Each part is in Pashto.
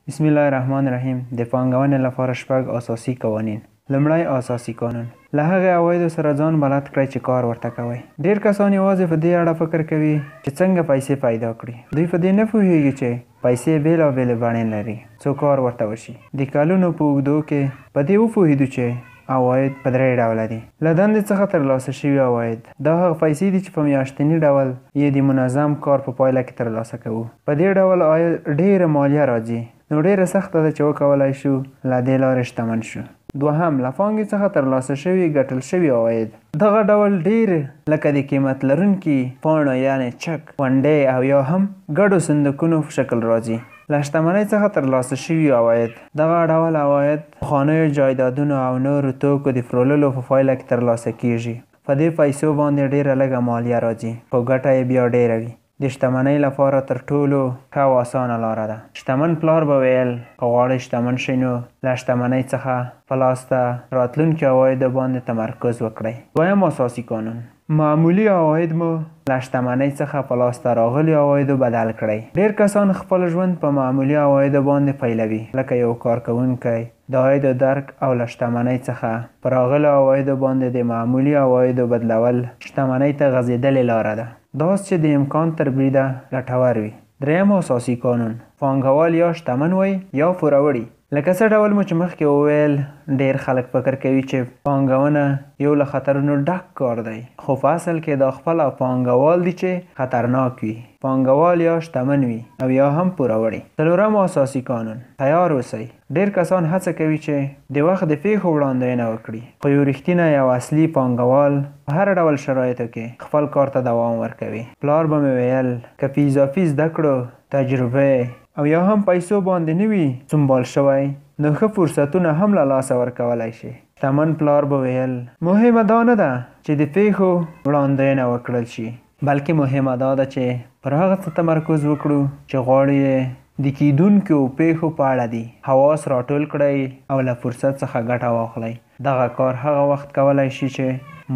بسم الله الرحمن الرحیم. د پانګونې لپاره شپږ اساسي قوانین. لومړی اساسي قانون: له هغه عوایدو سره ځان بلد کړئ چې کار ورته کوئ. ډېر کسان یوازې په دې اړه فکر کوي چې څنګه پیسې پیدا کړي. دوی په دې نه پوهېږي چې پیسې بېلابېلې بڼې لري څو کار ورته وشي. د کلونو په اوږدو کې په دې وپوهېدو چې عواید په درې ډوله دي. له دندې څخه ترلاسه شوي عواید دا هغه پیسې دي چې په میاشتني ډول یې د منظم کار په پایله کې ترلاسه کوو. په دې ډول عاید ډېره مالیه راځي، نو ډېره سخته ده چې وکولی شو له دې لارې شتمن شو. دوهم، له پانګې څخه ترلاسه شوي ګټل شوي عواید. دغه ډول ډېر لکه د قیمت لرونکي پاڼو یعنې چک، ونډې او یا هم ګډو صندوقونو په شکل راځي. له شتمنۍ څخه ترلاسه شوي عواید. دغه ډول عواید پخوانیو جایدادونو او نورو توکو د پلورلو په پایله کې ترلاسه کیږي. په دې پیسو باندې ډېره لږه مالیه راځي، خو ګټه یې بیا ډېره وي. د شتمنۍ لپاره تر ټولو ښه او اسانه لاره ده. شتمن پلار به ویل که غواړئ شتمن شئ نو له شتمنۍ څخه په لاسته راتلونکي عوایدو باندې تمرکز وکړئ. دویم اساسي قانون: معمولي عواید مو له شتمنۍ څخه په لاسته راغلي عوایدو بدل کړئ. ډېر کسان خپل ژوند په معمولي عوایدو باندې پیلوي، لکه یو کارکوونکی. د عایدو درک او له شتمنۍ څخه په راغلو عوایدو باندې د معمولي عوایدو بدلول شتمنۍ ته غځېدلې لاره ده. داسې چې د امکان تر بریده ګټور وي. دریم اساسي قانون: پانګوال یا شتمن وي یا پوروړي. لکه څه ډول مو چې مخکې وویل، ډېر خلک فکر کوي چې پانګونه یو له خطرونو ډک کار دی، خو په اصل کې دا خپله پانګوال دي چې خطرناک وي. پانګوال یا شتمن وي او یا هم پوروړي. څلورم اساسي قانون: تیار اوسئ. ډېر کسان هڅه کوي چې د وخت د پیښو وړاندوینه وکړي، خو یو رښتینی او اصلي پانګوال په هر ډول شرایطو کې خپل کار ته دوام ورکوي. پلار به مې ویل که په اضافي زده کړو، تجربې او یا هم پیسو باندې نه وي سنبال شوی، نو ښه فرصتونه هم له لاسه ورکولی شي. شتمن پلار به ویل مهمه دا نه ده چې د پیښو وړاندوینه وکړل شي، بلکې مهمه دا ده چې پر هغه څه تمرکز وکړو چې غواړو د کیدونکو پیښو په اړه دي. حواس راټول کړئ او له فرصت څخه ګټه واخلئ. دغه کار هغه وخت کولی شي چې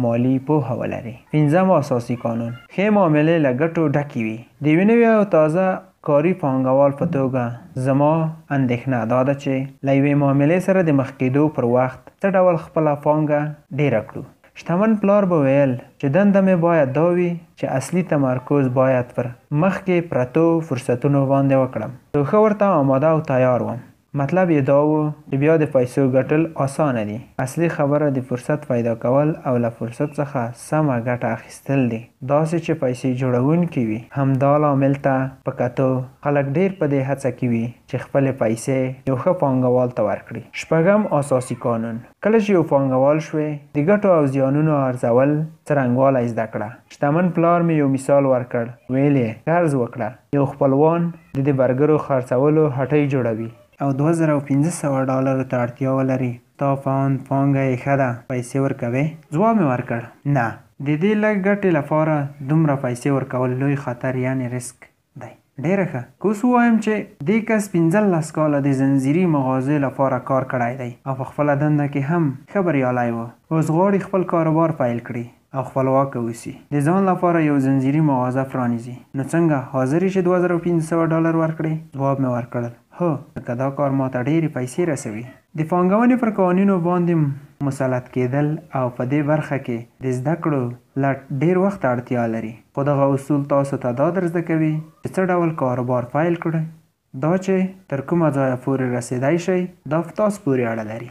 مالی پوهه ولري. پنځم اساسي قانون: ښې معاملې له ګټو ډکې وي. د یوې نوې او تازه کاري پانګوال په توګه زما اندېښنه دا ده چې له یوې معاملې سره د مخ کېدو پر وخت څه ډول خپله پانګه ډېره کړو. شتمن پلار به ویل چې دنده مې باید دا وي چې اصلي تمرکز باید پر مخکې پرتو فرصتونو باندې وکړم، نو ښه ورته آماده او تیار وم. مطلب یې دا و چې بیا د پیسو ګټل اسانه دي. اصلي خبره د فرصت پیدا کول او له فرصت څخه سمه ګټه اخیستل دي. داسې چې پیسې جوړونکي وي. همدا لامل ته په کتو خلک ډېر په دې هڅه کې وي چې خپلې پیسې یو ښه پانګوال ته ورکړي. شپږم اساسي قانون: کله چې یو پانګوال شوې، د ګټو او زیانونو ارزول څرنګوالی زده کړه. شتمن پلار مې یو مثال ورکړ. ویل یې قرض وکړه. یو خپلوان د برګرو خرڅولو هټۍ جوړوي او $2500 ته اړتیا ولري. تا پاوند پانګه یې ښه ده، پیسې ورکوې؟ ځواب مې ورکړ نه، د دې لږ ګټې لپاره دومره پیسې ورکول لوی خطر یعنې رسک دی. ډېره ښه. که اوس ووایم چې دې کس 15 کاله د زنځیري مغازې لپاره کار کړی دی او په خپله دنده کې هم ښه بریالی و، اوس غواړي خپل کاروبار پیل کړي او خپلواکه اوسي، د ځان لپاره یو زنځیري مغازه پرانیزي، نو څنګه حاضر یې چې $2500 ورکړې؟ ځواب مې ورکړل هو، ځکه دا کار ماته ډېرې پیسې رسوي. د پانګونې پر قوانینو باندې مسلط کېدل او په دې برخه کې د زده کړو له ډېر وخت اړتیا لري، خو دغه اصول تاسو ته دا در زده کوي چې څه ډول کاروبار پیل کړئ. دا چې تر کومه ځایه پورې رسېدی شئ دا په تاسو پورې اړه لري.